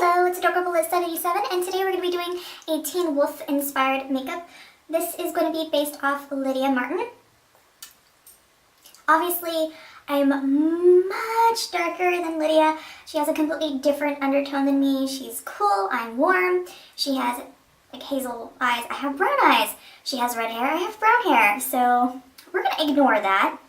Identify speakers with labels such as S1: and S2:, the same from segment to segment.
S1: Hello, it's Adorable77, and today we're going to be doing a Teen Wolf inspired makeup. This is going to be based off Lydia Martin. Obviously, I'm much darker than Lydia. She has a completely different undertone than me. She's cool, I'm warm. She has like hazel eyes, I have brown eyes. She has red hair, I have brown hair. So we're going to ignore that.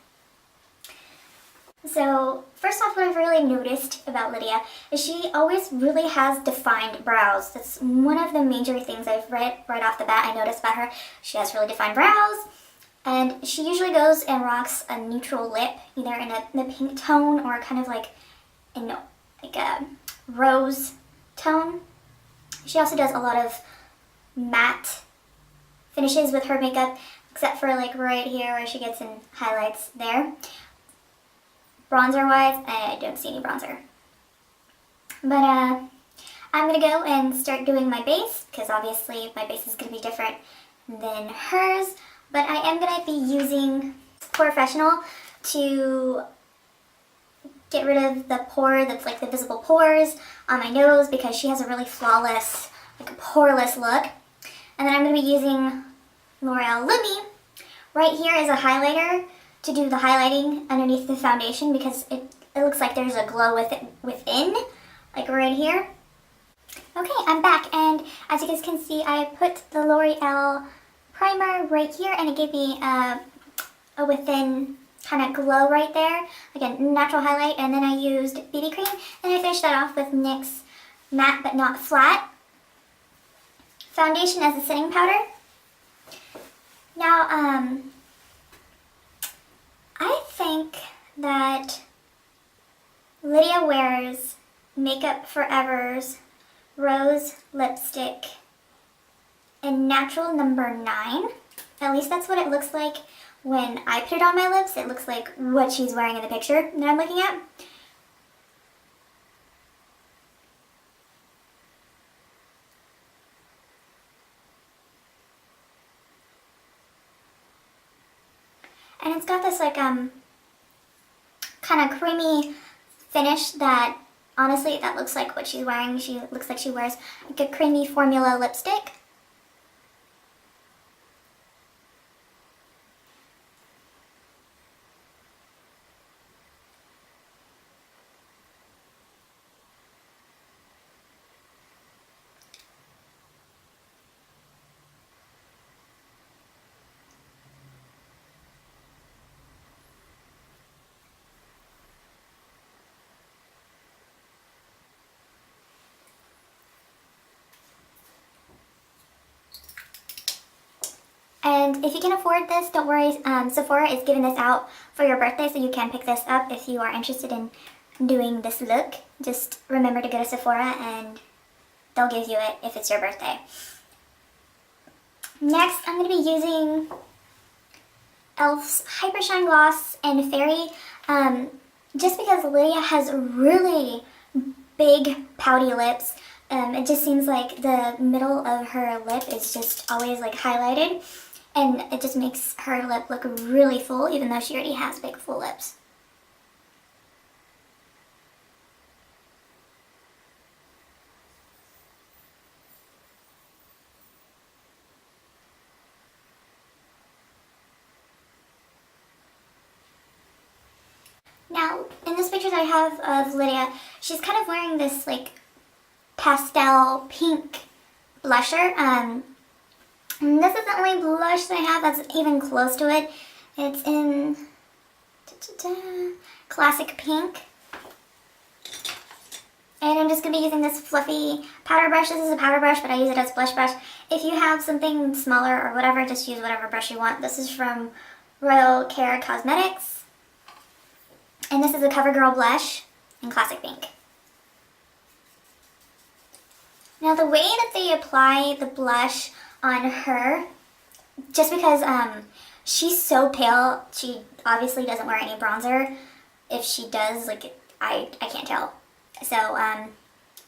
S1: So first off, what I've really noticed about Lydia is she always really has defined brows. That's one of the major things I've read right off the bat I noticed about her. She has really defined brows, and she usually goes and rocks a neutral lip, either in a pink tone or kind of like in like a rose tone. She also does a lot of matte finishes with her makeup, except for like right here where she gets in highlights there. Bronzer wise, I don't see any bronzer. But I'm going to go and start doing my base, because obviously my base is going to be different than hers. But I am going to be using Porefessional to get rid of the pore that's like the visible pores on my nose, because she has a really flawless, like poreless look. And then I'm going to be using Rimmel Lumi. Right here is a highlighter to do the highlighting underneath the foundation, because it looks like there's a glow within, like right here. Okay, I'm back, and as you guys can see, I put the L'Oreal primer right here, and it gave me a within kind of glow right there, like a natural highlight. And then I used BB cream, and I finished that off with NYX matte but not flat foundation as a setting powder. Now, I think that Lydia wears Makeup Forever's Rose Lipstick in natural number 9. At least that's what it looks like when I put it on my lips. It looks like what she's wearing in the picture that I'm looking at. And it's got this like kind of creamy finish that honestly that looks like what she's wearing. She looks like she wears like a creamy formula lipstick. And if you can afford this, don't worry, Sephora is giving this out for your birthday, so you can pick this up if you are interested in doing this look. Just remember to go to Sephora and they'll give you it if it's your birthday. Next, I'm going to be using e.l.f.'s Hypershine Gloss and Fairy, just because Lydia has really big pouty lips. It just seems like the middle of her lip is just always like highlighted, and it just makes her lip look really full, even though she already has big full lips. Now, in this picture that I have of Lydia, she's kind of wearing this like pastel pink blusher. And this is the only blush that I have that's even close to it. It's in Classic Pink. And I'm just going to be using this fluffy powder brush. This is a powder brush, but I use it as blush brush. If you have something smaller or whatever, just use whatever brush you want. This is from Royal Care Cosmetics. And this is a CoverGirl blush in Classic Pink. Now the way that they apply the blush on her, just because she's so pale, she obviously doesn't wear any bronzer. If she does, like I can't tell. So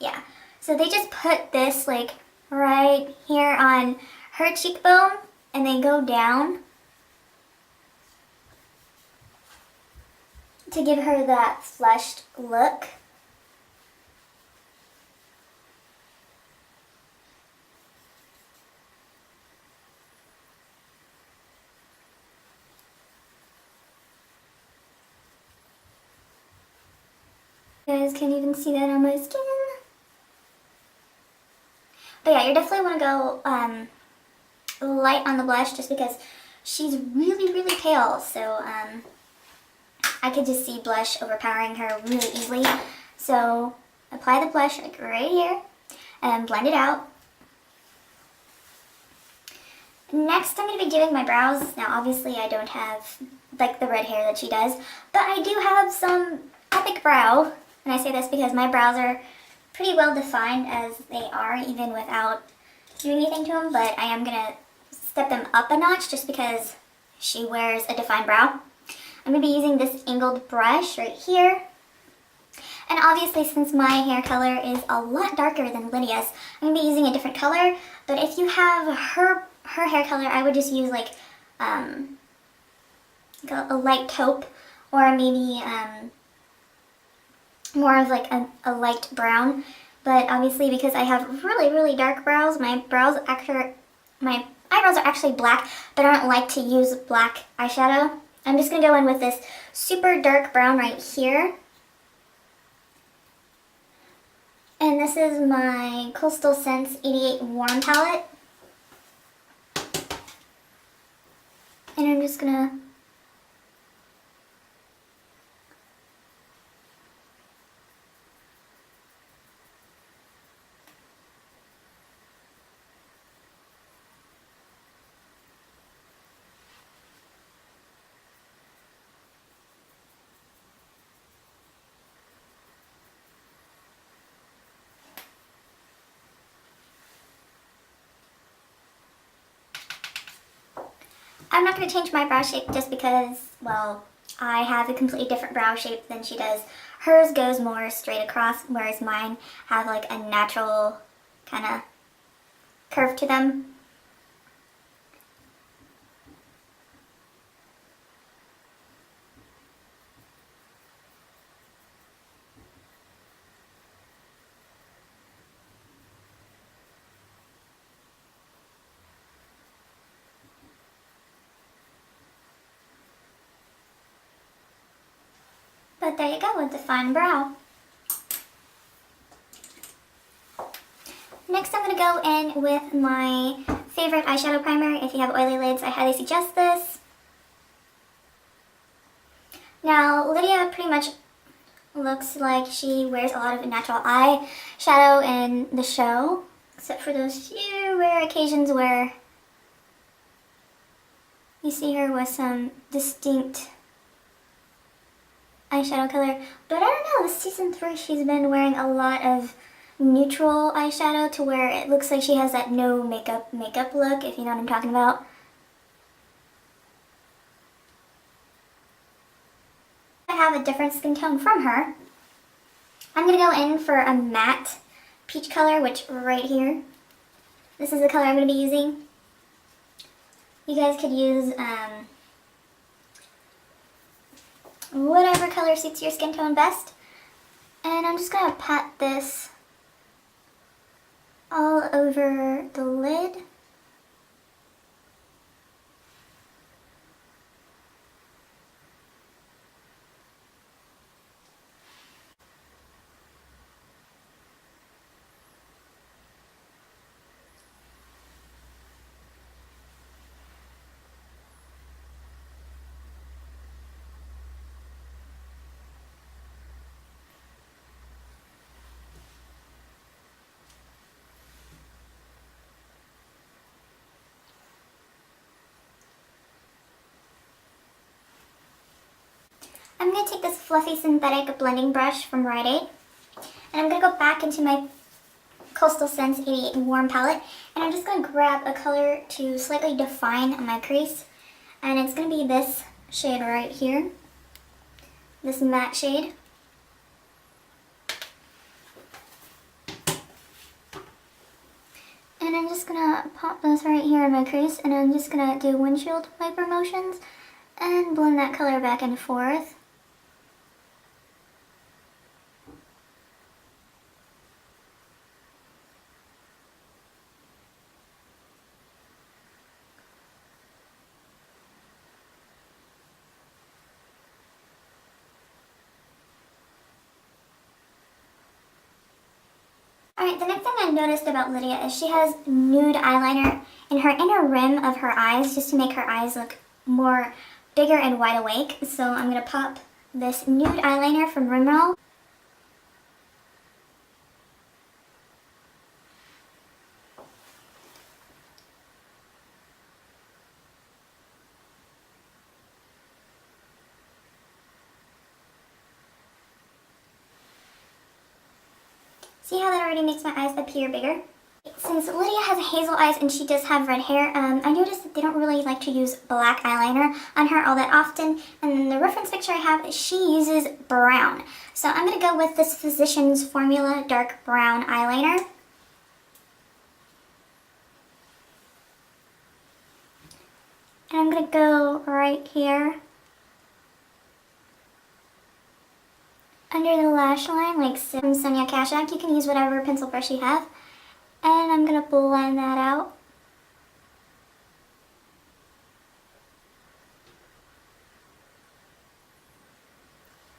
S1: yeah. So they just put this like right here on her cheekbone, and they go down to give her that flushed look. guys can't even see that on my skin. But yeah, you definitely want to go light on the blush just because she's really, really pale. So I could just see blush overpowering her really easily. So apply the blush like right here and blend it out. Next, I'm going to be doing my brows. Now, obviously, I don't have like the red hair that she does, but I do have some epic brow. And I say this because my brows are pretty well defined as they are, even without doing anything to them. But I am going to step them up a notch just because she wears a defined brow. I'm going to be using this angled brush right here. And obviously, since my hair color is a lot darker than Lydia's, I'm going to be using a different color. But if you have her hair color, I would just use like a light taupe, or maybe more of like a light brown. But obviously, because I have really, really dark brows, my eyebrows are actually black, but I don't like to use black eyeshadow. I'm just going to go in with this super dark brown right here. And this is my Coastal Scents 88 Warm palette. And I'm just gonna I'm not going to change my brow shape just because, well, I have a completely different brow shape than she does. Hers goes more straight across, whereas mine have like a natural kind of curve to them. But there you go with the fine brow. Next, I'm going to go in with my favorite eyeshadow primer. If you have oily lids, I highly suggest this. Now, Lydia pretty much looks like she wears a lot of natural eyeshadow in the show, except for those few rare occasions where you see her with some distinct eyeshadow color. But I don't know, this season 3 she's been wearing a lot of neutral eyeshadow to where it looks like she has that no makeup look, if you know what I'm talking about. I have a different skin tone from her. I'm going to go in for a matte peach color, which right here, this is the color I'm going to be using. You guys could use whatever color suits your skin tone best. And I'm just going to pat this all over the lid. I'm going to take this fluffy synthetic blending brush from Rite Aid, and I'm going to go back into my Coastal Scents 88 Warm palette, and I'm just going to grab a color to slightly define my crease, and it's going to be this shade right here, this matte shade. And I'm just going to pop this right here in my crease, and I'm just going to do windshield wiper motions and blend that color back and forth. Alright, the next thing I noticed about Lydia is she has nude eyeliner in her inner rim of her eyes just to make her eyes look more bigger and wide awake. So I'm going to pop this nude eyeliner from Rimmel. See how that already makes my eyes appear bigger? Since Lydia has hazel eyes and she does have red hair, I noticed that they don't really like to use black eyeliner on her all that often. And then the reference picture I have, she uses brown. So I'm going to go with this Physicians Formula Dark Brown Eyeliner. And I'm going to go right here under the lash line, like from Sonia Kashuk. You can use whatever pencil brush you have. And I'm going to blend that out.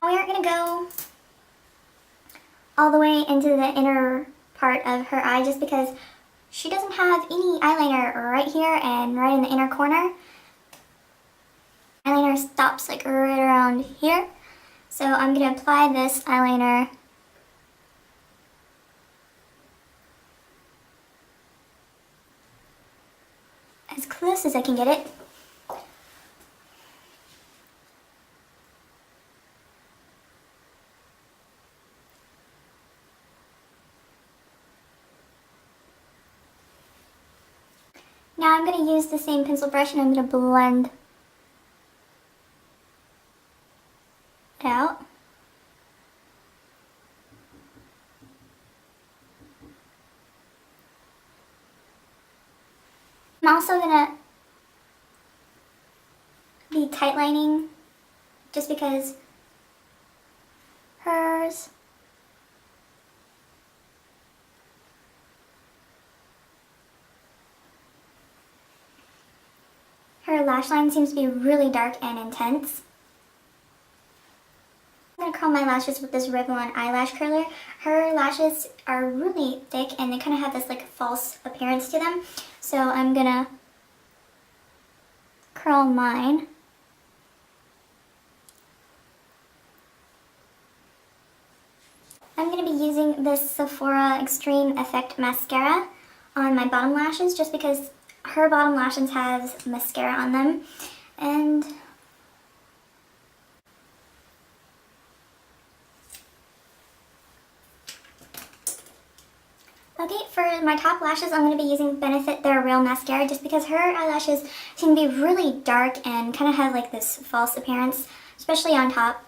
S1: We are going to go all the way into the inner part of her eye just because she doesn't have any eyeliner right here and right in the inner corner. Eyeliner stops like right around here. So I'm going to apply this eyeliner as close as I can get it. Now I'm going to use the same pencil brush and I'm going to blend it out. I'm also going to be tightlining just because her lash line seems to be really dark and intense. I'm going to curl my lashes with this Revlon eyelash curler. Her lashes are really thick and they kind of have this like false appearance to them. So I'm going to curl mine. I'm going to be using this Sephora Extreme Effect Mascara on my bottom lashes just because her bottom lashes has mascara on them. And okay, for my top lashes, I'm going to be using Benefit Their Real Mascara just because her eyelashes seem to be really dark and kind of have like this false appearance, especially on top.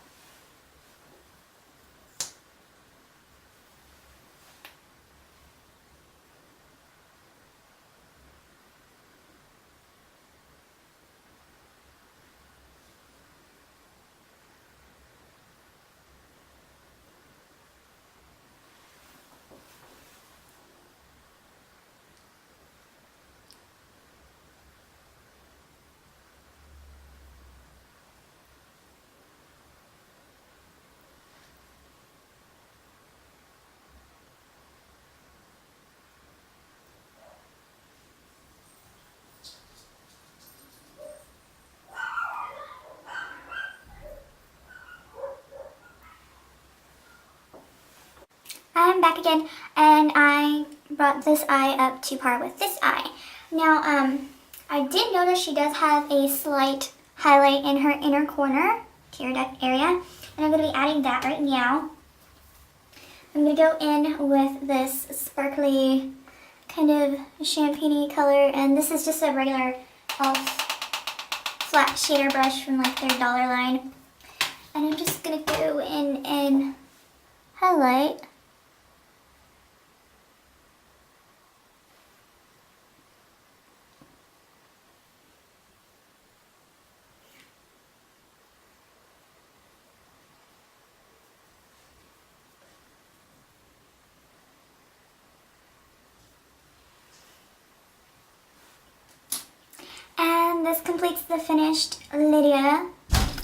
S1: I'm back again and I brought this eye up to par with this eye. Now, I did notice she does have a slight highlight in her inner corner, tear duct area, and I'm going to be adding that right now. I'm going to go in with this sparkly kind of champagne-y color, and this is just a regular flat shader brush from like their dollar line. And I'm just going to go in and highlight. And this completes the finished Lydia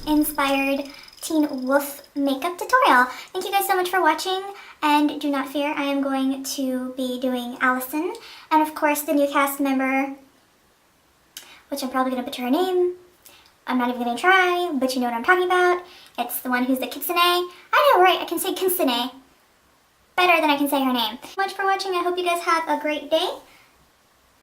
S1: inspired Teen Wolf makeup tutorial. Thank you guys so much for watching, And do not fear, I am going to be doing Allison. And of course the new cast member, which I'm probably going to butcher her name. I'm not even going to try, but you know what I'm talking about. It's the one who's the Kitsune. I know, right? I can say Kitsune better than I can say her name. Thank you so much for watching. I hope you guys have a great day.